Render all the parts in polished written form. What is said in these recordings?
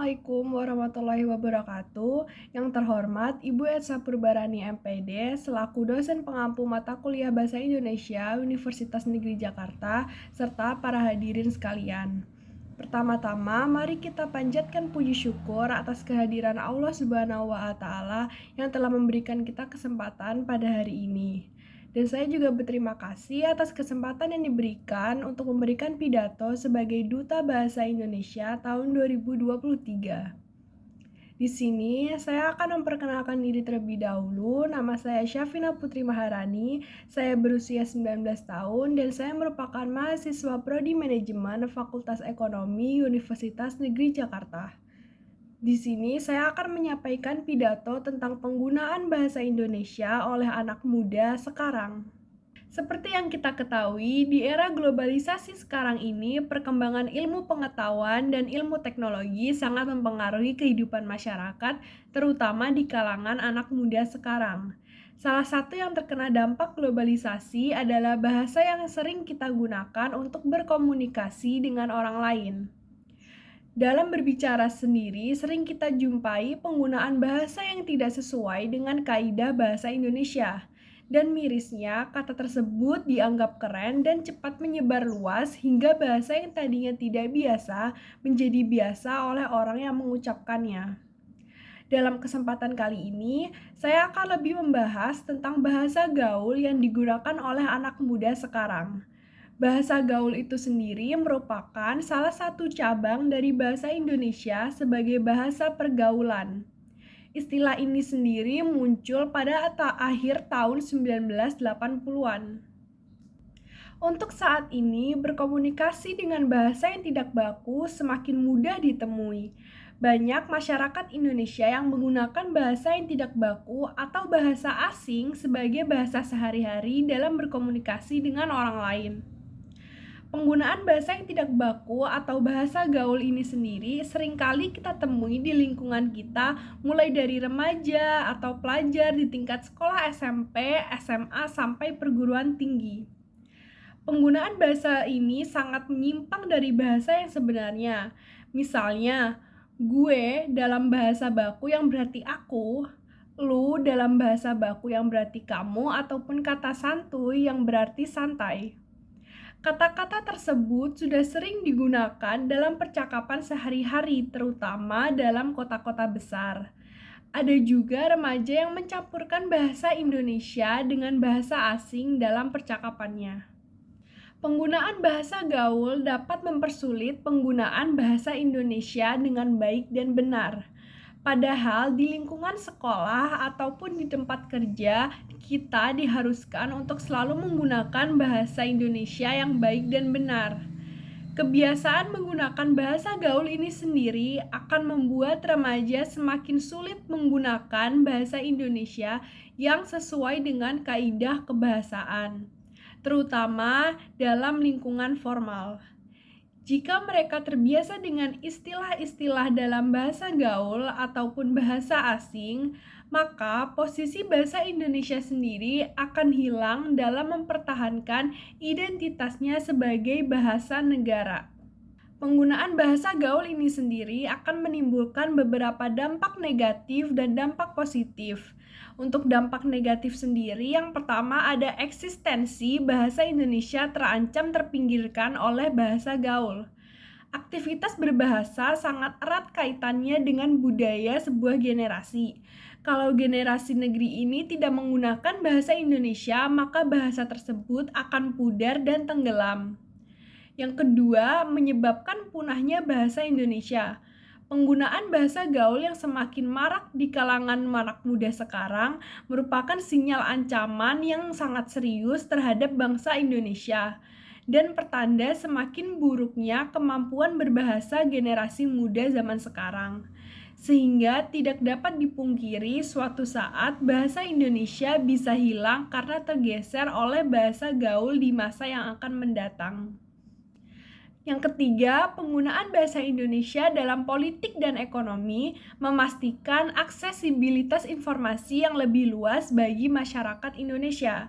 Assalamualaikum warahmatullahi wabarakatuh. Yang terhormat Ibu Etsa Purbarani MPD selaku dosen pengampu mata kuliah Bahasa Indonesia Universitas Negeri Jakarta serta para hadirin sekalian. Pertama-tama, mari kita panjatkan puji syukur atas kehadiran Allah Subhanahu wa taala yang telah memberikan kita kesempatan pada hari ini. Dan saya juga berterima kasih atas kesempatan yang diberikan untuk memberikan pidato sebagai Duta Bahasa Indonesia tahun 2023. Di sini, saya akan memperkenalkan diri terlebih dahulu. Nama saya Syafina Putri Maharani, saya berusia 19 tahun, dan saya merupakan mahasiswa Prodi Manajemen Fakultas Ekonomi Universitas Negeri Jakarta. Di sini saya akan menyampaikan pidato tentang penggunaan bahasa Indonesia oleh anak muda sekarang. Seperti yang kita ketahui, di era globalisasi sekarang ini, perkembangan ilmu pengetahuan dan ilmu teknologi sangat mempengaruhi kehidupan masyarakat, terutama di kalangan anak muda sekarang. Salah satu yang terkena dampak globalisasi adalah bahasa yang sering kita gunakan untuk berkomunikasi dengan orang lain. Dalam berbicara sendiri, sering kita jumpai penggunaan bahasa yang tidak sesuai dengan kaidah bahasa Indonesia. Dan mirisnya, kata tersebut dianggap keren dan cepat menyebar luas hingga bahasa yang tadinya tidak biasa menjadi biasa oleh orang yang mengucapkannya. Dalam kesempatan kali ini, saya akan lebih membahas tentang bahasa gaul yang digunakan oleh anak muda sekarang. Bahasa gaul itu sendiri merupakan salah satu cabang dari bahasa Indonesia sebagai bahasa pergaulan. Istilah ini sendiri muncul pada akhir tahun 1980-an. Untuk saat ini, berkomunikasi dengan bahasa yang tidak baku semakin mudah ditemui. Banyak masyarakat Indonesia yang menggunakan bahasa yang tidak baku atau bahasa asing sebagai bahasa sehari-hari dalam berkomunikasi dengan orang lain. Penggunaan bahasa yang tidak baku atau bahasa gaul ini sendiri seringkali kita temui di lingkungan kita mulai dari remaja atau pelajar di tingkat sekolah SMP, SMA, sampai perguruan tinggi. Penggunaan bahasa ini sangat menyimpang dari bahasa yang sebenarnya. Misalnya, gue dalam bahasa baku yang berarti aku, lu dalam bahasa baku yang berarti kamu, ataupun kata santuy yang berarti santai. Kata-kata tersebut sudah sering digunakan dalam percakapan sehari-hari, terutama dalam kota-kota besar. Ada juga remaja yang mencampurkan bahasa Indonesia dengan bahasa asing dalam percakapannya. Penggunaan bahasa gaul dapat mempersulit penggunaan bahasa Indonesia dengan baik dan benar. Padahal di lingkungan sekolah ataupun di tempat kerja, kita diharuskan untuk selalu menggunakan bahasa Indonesia yang baik dan benar. Kebiasaan menggunakan bahasa gaul ini sendiri akan membuat remaja semakin sulit menggunakan bahasa Indonesia yang sesuai dengan kaidah kebahasaan, terutama dalam lingkungan formal. Jika mereka terbiasa dengan istilah-istilah dalam bahasa gaul ataupun bahasa asing, maka posisi bahasa Indonesia sendiri akan hilang dalam mempertahankan identitasnya sebagai bahasa negara. Penggunaan bahasa gaul ini sendiri akan menimbulkan beberapa dampak negatif dan dampak positif. Untuk dampak negatif sendiri, yang pertama ada eksistensi bahasa Indonesia terancam terpinggirkan oleh bahasa gaul. Aktivitas berbahasa sangat erat kaitannya dengan budaya sebuah generasi. Kalau generasi negeri ini tidak menggunakan bahasa Indonesia, maka bahasa tersebut akan pudar dan tenggelam. Yang kedua, menyebabkan punahnya bahasa Indonesia. Penggunaan bahasa gaul yang semakin marak di kalangan anak muda sekarang merupakan sinyal ancaman yang sangat serius terhadap bangsa Indonesia dan pertanda semakin buruknya kemampuan berbahasa generasi muda zaman sekarang. Sehingga tidak dapat dipungkiri suatu saat bahasa Indonesia bisa hilang karena tergeser oleh bahasa gaul di masa yang akan mendatang. Yang ketiga, penggunaan bahasa Indonesia dalam politik dan ekonomi memastikan aksesibilitas informasi yang lebih luas bagi masyarakat Indonesia.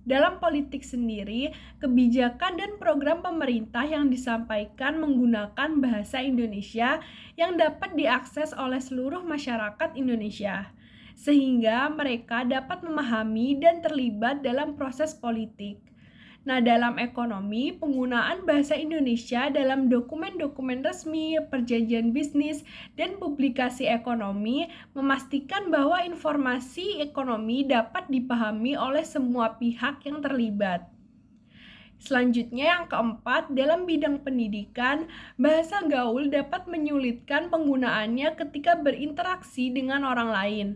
Dalam politik sendiri, kebijakan dan program pemerintah yang disampaikan menggunakan bahasa Indonesia yang dapat diakses oleh seluruh masyarakat Indonesia, sehingga mereka dapat memahami dan terlibat dalam proses politik. Nah, dalam ekonomi, penggunaan bahasa Indonesia dalam dokumen-dokumen resmi, perjanjian bisnis, dan publikasi ekonomi memastikan bahwa informasi ekonomi dapat dipahami oleh semua pihak yang terlibat. Selanjutnya yang keempat, dalam bidang pendidikan, bahasa gaul dapat menyulitkan penggunaannya ketika berinteraksi dengan orang lain.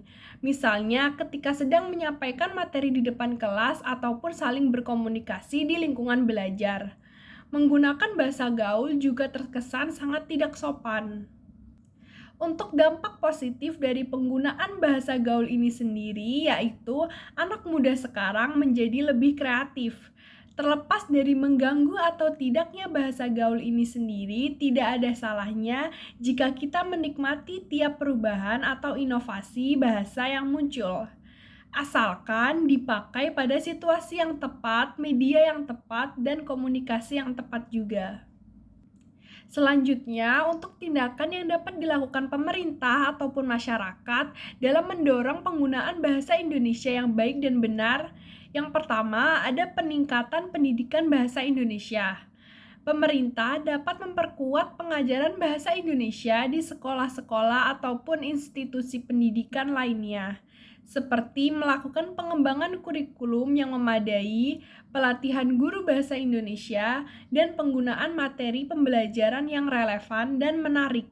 Misalnya ketika sedang menyampaikan materi di depan kelas ataupun saling berkomunikasi di lingkungan belajar. Menggunakan bahasa gaul juga terkesan sangat tidak sopan. Untuk dampak positif dari penggunaan bahasa gaul ini sendiri, yaitu anak muda sekarang menjadi lebih kreatif. Terlepas dari mengganggu atau tidaknya bahasa gaul ini sendiri, tidak ada salahnya jika kita menikmati tiap perubahan atau inovasi bahasa yang muncul. Asalkan dipakai pada situasi yang tepat, media yang tepat, dan komunikasi yang tepat juga. Selanjutnya, untuk tindakan yang dapat dilakukan pemerintah ataupun masyarakat dalam mendorong penggunaan bahasa Indonesia yang baik dan benar, yang pertama ada peningkatan pendidikan bahasa Indonesia. Pemerintah dapat memperkuat pengajaran bahasa Indonesia di sekolah-sekolah ataupun institusi pendidikan lainnya, seperti melakukan pengembangan kurikulum yang memadai, pelatihan guru bahasa Indonesia, dan penggunaan materi pembelajaran yang relevan dan menarik.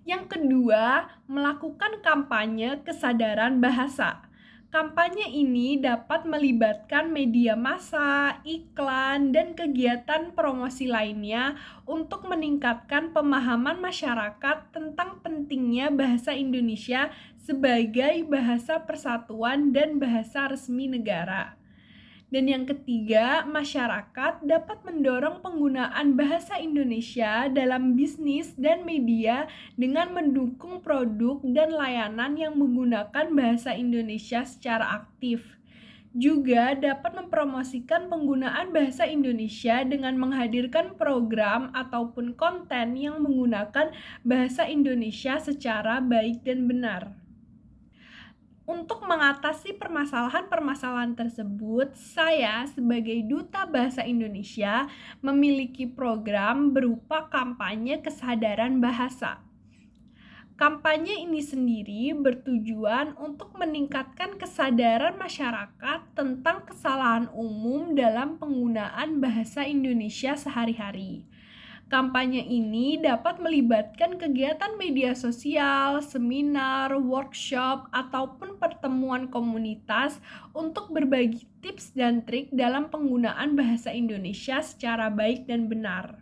Yang kedua, melakukan kampanye kesadaran bahasa. Kampanye ini dapat melibatkan media massa, iklan, dan kegiatan promosi lainnya untuk meningkatkan pemahaman masyarakat tentang pentingnya bahasa Indonesia sebagai bahasa persatuan dan bahasa resmi negara. Dan yang ketiga, masyarakat dapat mendorong penggunaan bahasa Indonesia dalam bisnis dan media dengan mendukung produk dan layanan yang menggunakan bahasa Indonesia secara aktif. Juga dapat mempromosikan penggunaan bahasa Indonesia dengan menghadirkan program ataupun konten yang menggunakan bahasa Indonesia secara baik dan benar. Untuk mengatasi permasalahan-permasalahan tersebut, saya sebagai Duta Bahasa Indonesia memiliki program berupa kampanye kesadaran bahasa. Kampanye ini sendiri bertujuan untuk meningkatkan kesadaran masyarakat tentang kesalahan umum dalam penggunaan bahasa Indonesia sehari-hari. Kampanye ini dapat melibatkan kegiatan media sosial, seminar, workshop, ataupun pertemuan komunitas untuk berbagi tips dan trik dalam penggunaan bahasa Indonesia secara baik dan benar.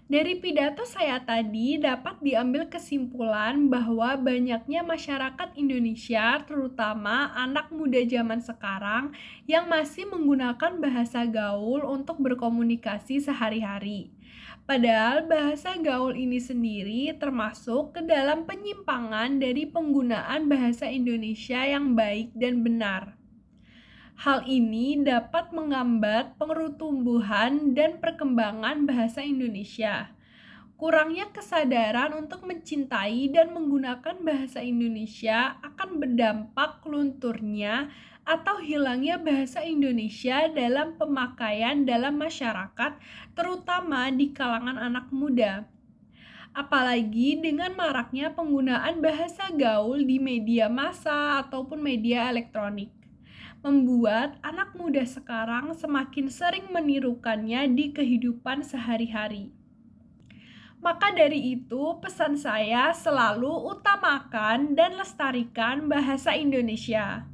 Dari pidato saya tadi dapat diambil kesimpulan bahwa banyaknya masyarakat Indonesia, terutama anak muda zaman sekarang, yang masih menggunakan bahasa gaul untuk berkomunikasi sehari-hari. Padahal bahasa gaul ini sendiri termasuk ke dalam penyimpangan dari penggunaan bahasa Indonesia yang baik dan benar. Hal ini dapat menghambat pertumbuhan dan perkembangan bahasa Indonesia. Kurangnya kesadaran untuk mencintai dan menggunakan bahasa Indonesia akan berdampak lunturnya atau hilangnya bahasa Indonesia dalam pemakaian dalam masyarakat, terutama di kalangan anak muda. Apalagi dengan maraknya penggunaan bahasa gaul di media massa ataupun media elektronik, membuat anak muda sekarang semakin sering menirukannya di kehidupan sehari-hari. Maka dari itu, pesan saya selalu utamakan dan lestarikan bahasa Indonesia.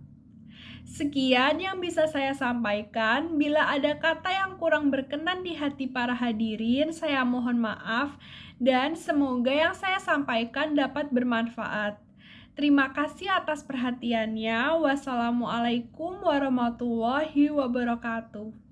Sekian yang bisa saya sampaikan. Bila ada kata yang kurang berkenan di hati para hadirin, saya mohon maaf dan semoga yang saya sampaikan dapat bermanfaat. Terima kasih atas perhatiannya. Wassalamualaikum warahmatullahi wabarakatuh.